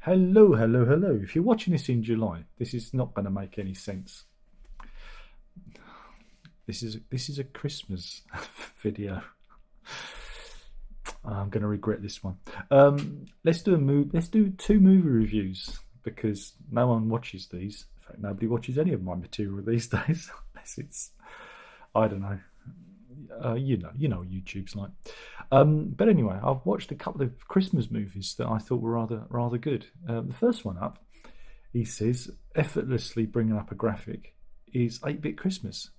Hello, hello, hello. If you're watching this in July, this is not going to make any sense. This is a Christmas video. I'm going to regret this one. Let's do a move. Let's do two movie reviews because no one watches these. In fact, nobody watches any of my material these days, unless it's I don't know. You know what YouTube's like. But anyway, I've watched a couple of Christmas movies that I thought were rather good. The first one up, he says, effortlessly bringing up a graphic, is 8-Bit Christmas.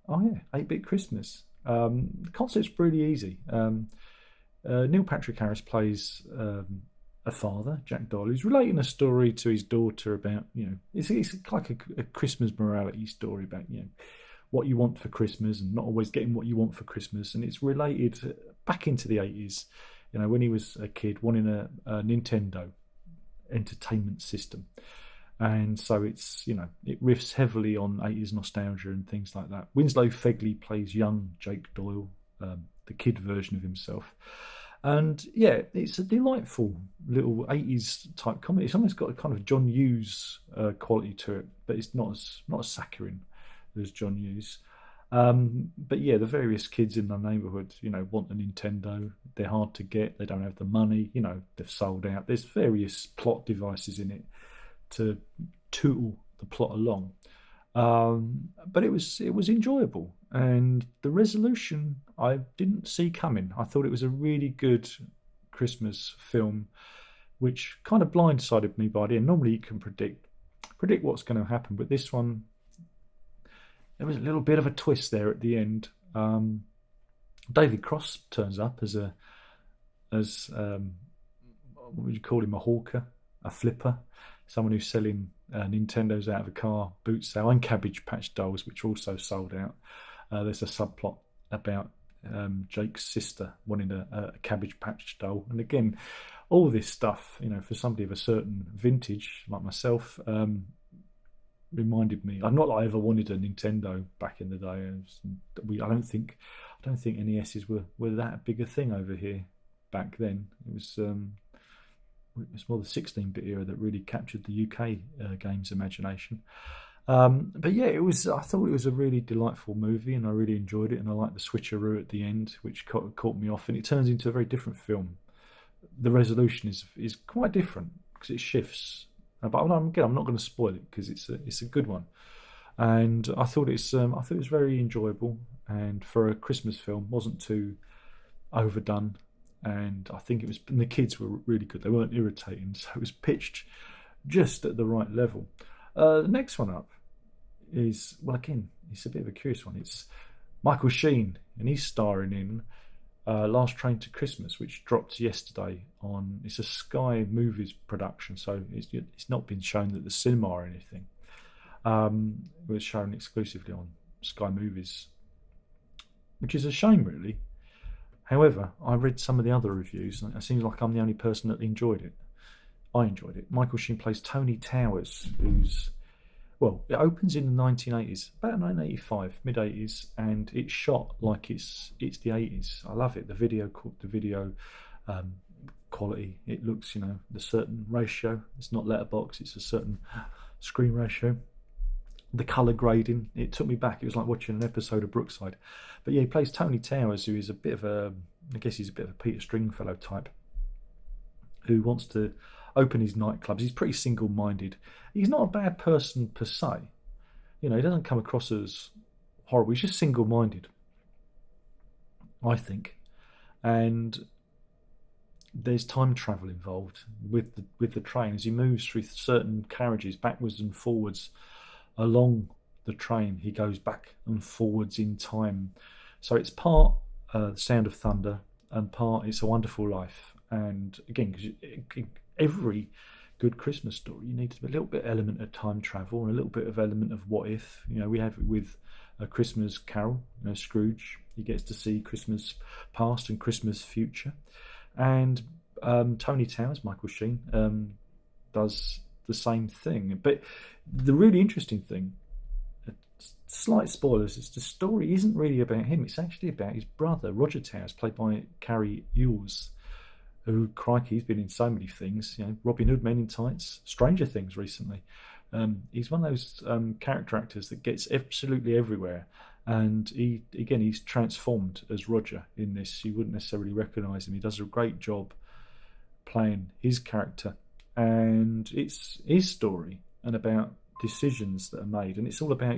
Oh yeah, 8-Bit Christmas. The concept's really easy. Neil Patrick Harris plays a father, Jack Doyle, who's relating a story to his daughter about, it's like a Christmas morality story about, what you want for Christmas and not always getting what you want for Christmas. And it's related back into the 80s, when he was a kid wanting a Nintendo entertainment system. And so it's, it riffs heavily on 80s nostalgia and things like that. Winslow Fegley plays young Jake Doyle, the kid version of himself. And yeah, it's a delightful little 80s type comedy. It's almost got a kind of John Hughes quality to it, but it's not as saccharine as John Hughes. But yeah, the various kids in the neighbourhood, want a Nintendo. They're hard to get. They don't have the money. They've sold out. There's various plot devices in it to tootle the plot along. But it was enjoyable, and the resolution I didn't see coming. I thought it was a really good Christmas film, which kind of blindsided me by the end. Normally you can predict what's going to happen, but this one, there was a little bit of a twist there at the end. David Cross turns up as what would you call him, a hawker, a flipper, someone who's selling Nintendos out of a car boot sale, and Cabbage Patch dolls, which also sold out. There's a subplot about Jake's sister wanting a Cabbage Patch doll, and again, all this stuff, for somebody of a certain vintage like myself, reminded me. Not that I ever wanted a Nintendo back in the day. I don't think NESs were that big a thing over here back then. It was more the 16-bit era that really captured the UK games imagination. But yeah, I thought it was a really delightful movie, and I really enjoyed it, and I liked the switcheroo at the end, which caught me off, and it turns into a very different film. The resolution is quite different because it shifts. But again, I'm not going to spoil it because it's a good one, and I thought it was very enjoyable, and for a Christmas film, wasn't too overdone, and I think and the kids were really good. They weren't irritating, so it was pitched just at the right level. The next one up is, well, again, it's a bit of a curious one. It's Michael Sheen, and he's starring in Last Train to Christmas, which dropped yesterday on. It's a Sky Movies production, so it's not been shown at the cinema or anything. It was shown exclusively on Sky Movies, which is a shame, really. However, I read some of the other reviews, and it seems like I'm the only person that enjoyed it. I enjoyed it. Michael Sheen plays Tony Towers, it opens in the 1980s, about 1985, mid-80s, and it's shot like it's the 80s. I love it. The video quality, it looks, the certain ratio. It's not letterbox, it's a certain screen ratio. The colour grading, it took me back. It was like watching an episode of Brookside. But yeah, he plays Tony Towers, who is he's a bit of a Peter Stringfellow type, who wants to open his nightclubs. He's pretty single-minded. He's not a bad person per se. He doesn't come across as horrible. He's just single-minded, I think. And there's time travel involved with the train as he moves through certain carriages backwards and forwards along the train. He goes back and forwards in time. So it's part The Sound of Thunder and part It's a Wonderful Life. And again, because every good Christmas story, you need a little bit element of time travel and a little bit of element of what if. We have it with A Christmas Carol, Scrooge. He gets to see Christmas past and Christmas future. And Tony Towers, Michael Sheen, does the same thing. But the really interesting thing, slight spoilers, is the story isn't really about him. It's actually about his brother, Roger Towers, played by Carrie Ewells, who, crikey, he's been in so many things. Robin Hood, Men in Tights, Stranger Things recently. He's one of those character actors that gets absolutely everywhere. And he's transformed as Roger in this. You wouldn't necessarily recognise him. He does a great job playing his character. And it's his story and about decisions that are made. And it's all about,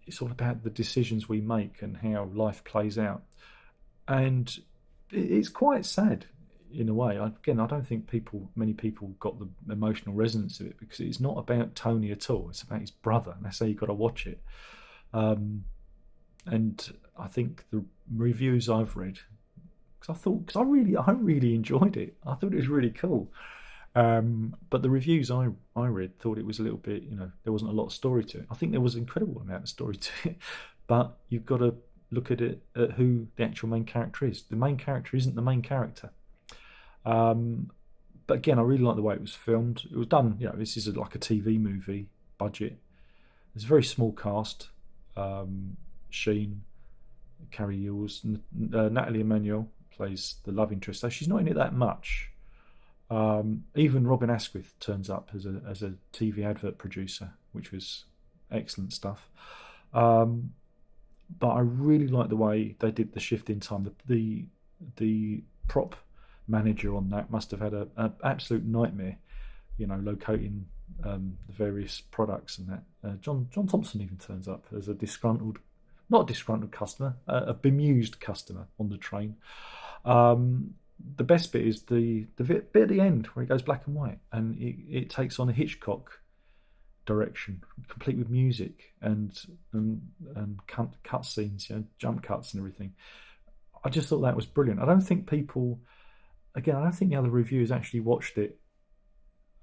it's all about the decisions we make and how life plays out. And it's quite sad in a way. Again, I don't think many people got the emotional resonance of it, because it's not about Tony at all. It's about his brother, and that's how you've got to watch it. And I think the reviews I've read, because I really enjoyed it. I thought it was really cool. But the reviews I read thought it was a little bit, there wasn't a lot of story to it. I think there was an incredible amount of story to it, but you've got to look at it at who the actual main character is. The main character isn't the main character. But again, I really like the way it was filmed. It was done, this is like a TV movie budget. There's a very small cast. Sheen, Carrie Ewells, Natalie Emmanuel plays the love interest, so she's not in it that much. Even Robin Asquith turns up as a TV advert producer, which was excellent stuff. But I really like the way they did the shift in time. The prop manager on that must have had an absolute nightmare, locating the various products and that. John Thompson even turns up as a not disgruntled customer, a bemused customer on the train. The best bit is the bit at the end where it goes black and white, and it takes on a Hitchcock direction, complete with music and cut scenes, jump cuts and everything. I just thought that was brilliant. I don't think the other reviewers actually watched it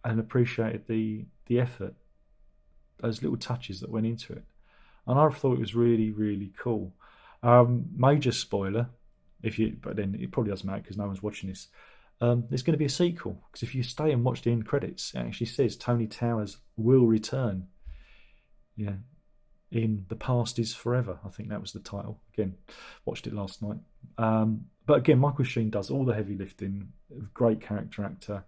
and appreciated the effort, those little touches that went into it. And I thought it was really, really cool. Major spoiler, but then it probably doesn't matter because no one's watching this. There's going to be a sequel, because if you stay and watch the end credits, it actually says Tony Towers will return. Yeah, in The Past Is Forever. I think that was the title. Again, watched it last night. But again, Michael Sheen does all the heavy lifting. Great character actor.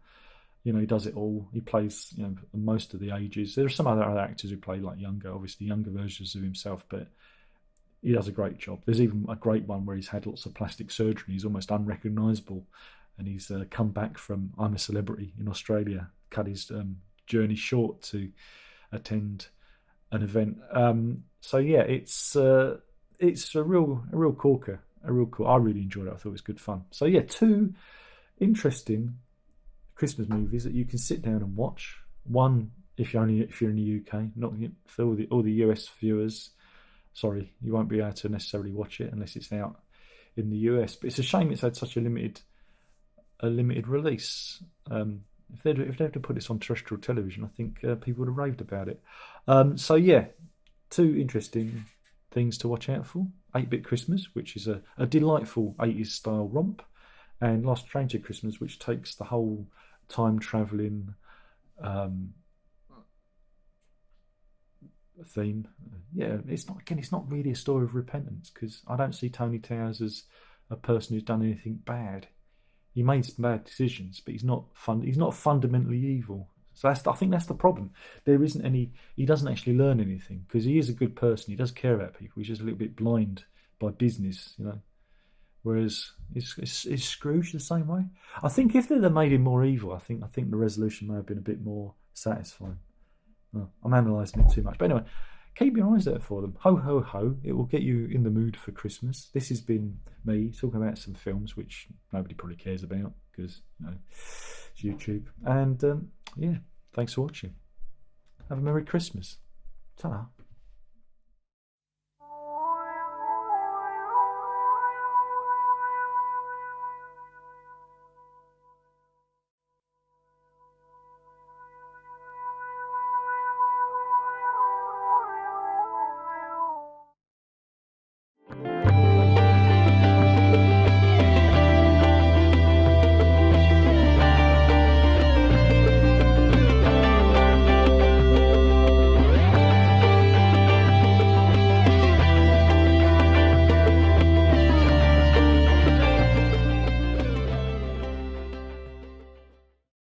He does it all. He plays, most of the ages. There are some other actors who play like younger versions of himself, but he does a great job. There's even a great one where he's had lots of plastic surgery. He's almost unrecognisable, and he's come back from I'm a Celebrity in Australia, cut his journey short to attend an event. So yeah, it's a real corker. I really enjoyed it. I thought it was good fun. So yeah, 2 interesting Christmas movies that you can sit down and watch. One, if you're in the UK, not for all the US viewers. Sorry, you won't be able to necessarily watch it unless it's out in the US. But it's a shame it's had such a limited release. If they had to put this on terrestrial television, I think people would have raved about it. So yeah, 2 interesting things to watch out for. 8-Bit Christmas, which is a delightful 80s style romp, and Last Stranger Christmas, which takes the whole time travelling theme. Yeah, it's not really a story of repentance, because I don't see Tony Towers as a person who's done anything bad. He made some bad decisions, but he's not fundamentally evil. So I think that's the problem. There isn't any. He doesn't actually learn anything, because he is a good person. He does care about people. He's just a little bit blind by business, Whereas is Scrooge the same way? I think if they'd have made him more evil, I think the resolution may have been a bit more satisfying. Well, I'm analysing it too much, but anyway, keep your eyes out for them. Ho ho ho! It will get you in the mood for Christmas. This has been me talking about some films which nobody probably cares about because it's YouTube. And yeah, thanks for watching. Have a Merry Christmas. Ta-ra.